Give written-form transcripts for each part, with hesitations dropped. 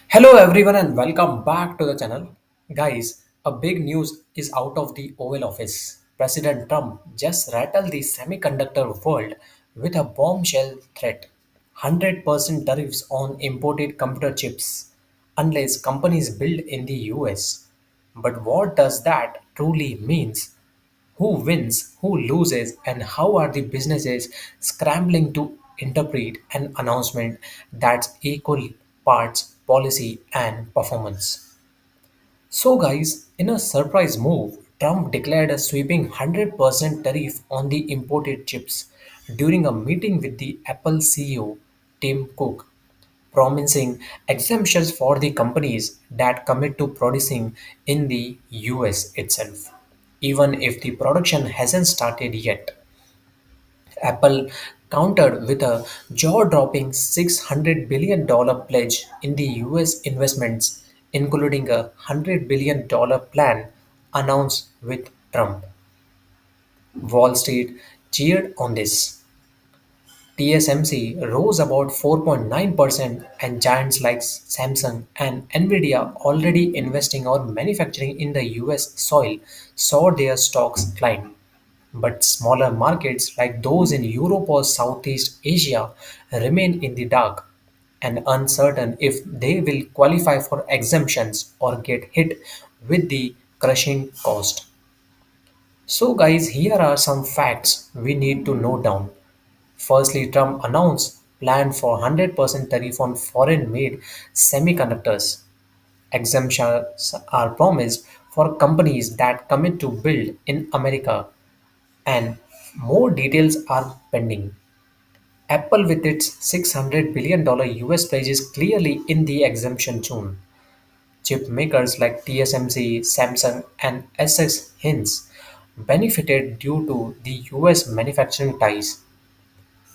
Hello everyone and welcome back to the channel. Guys, a big news is out of the Oval Office. President Trump just rattled the semiconductor world with a bombshell threat. 100% tariffs on imported computer chips unless companies build in the US. But what does that truly means? Who wins, who loses, and how are the businesses scrambling to interpret an announcement that's equal parts policy and performance? So, guys, in a surprise move, Trump declared a sweeping 100% tariff on the imported chips during a meeting with the Apple CEO Tim Cook, promising exemptions for the companies that commit to producing in the US itself, even if the production hasn't started yet. Apple countered with a jaw dropping $600 billion pledge in the US investments, including a $100 billion plan announced with Trump. Wall Street cheered on this. TSMC rose about 4.9%, and giants like Samsung and Nvidia, already investing or manufacturing in the US soil, saw their stocks climb. But smaller markets like those in Europe or Southeast Asia remain in the dark and uncertain if they will qualify for exemptions or get hit with the crushing cost. So, guys, here are some facts we need to note down. Firstly, Trump announced plan for 100% tariff on foreign-made semiconductors. Exemptions are promised for companies that commit to build in America, and more details are pending. Apple, with its $600 billion US pledge, is clearly in the exemption zone. Chip makers like TSMC, Samsung, and SX Hins benefited due to the US manufacturing ties.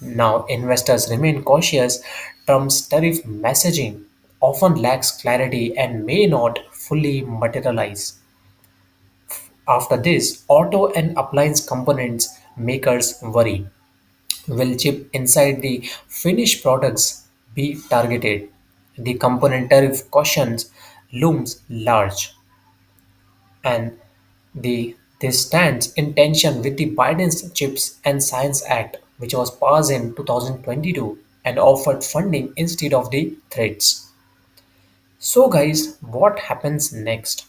Now, investors remain cautious. Trump's tariff messaging often lacks clarity and may not fully materialize. After this, auto and appliance components makers worry. Will chip inside the finished products be targeted? The component tariff cautions looms large, and this stands in tension with the Biden's Chips and Science Act, which was passed in 2022 and offered funding instead of the threats. So, guys, what happens next?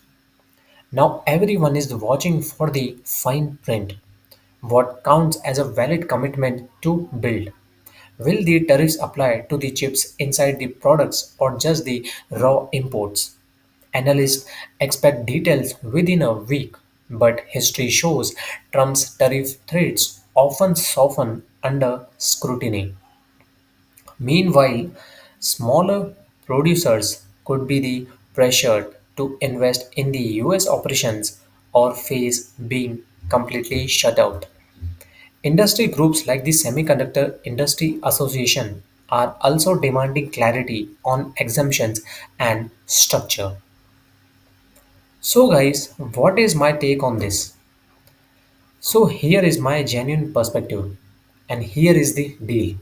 Now, everyone is watching for the fine print. What counts as a valid commitment to build? Will the tariffs apply to the chips inside the products or just the raw imports? Analysts expect details within a week, but history shows Trump's tariff threats often soften under scrutiny. Meanwhile, smaller producers could be the pressured to invest in the US operations or face being completely shut out. Industry groups like the Semiconductor Industry Association are also demanding clarity on exemptions and structure. So, guys, what is my take on this? So, here is my genuine perspective, and here is the deal.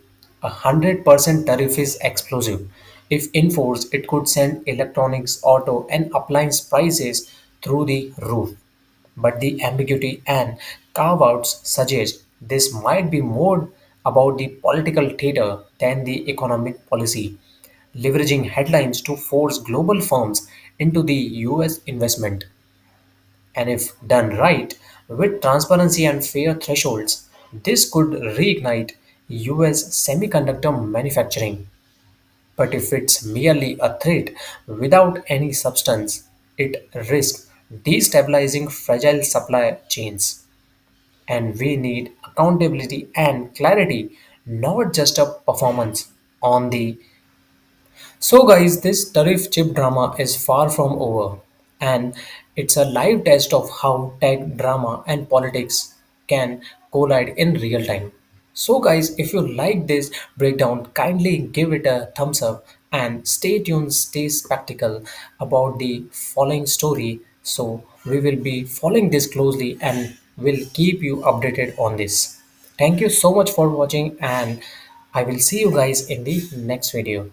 100% tariff is explosive. If enforced, it could send electronics, auto, and appliance prices through the roof. But the ambiguity and carve outs suggest this might be more about the political theater than the economic policy, leveraging headlines to force global firms into the US investment. And if done right, with transparency and fair thresholds, this could reignite US semiconductor manufacturing. But if it's merely a threat without any substance, it risks destabilizing fragile supply chains. And we need accountability and clarity, not just a performance on the. So, guys, this tariff chip drama is far from over, and it's a live test of how tech drama and politics can collide in real time. So, guys, if you like this breakdown, kindly give it a thumbs up and stay tuned, stay spectacle about the following story. So, we will be following this closely and will keep you updated on this. Thank you so much for watching, and I will see you guys in the next video.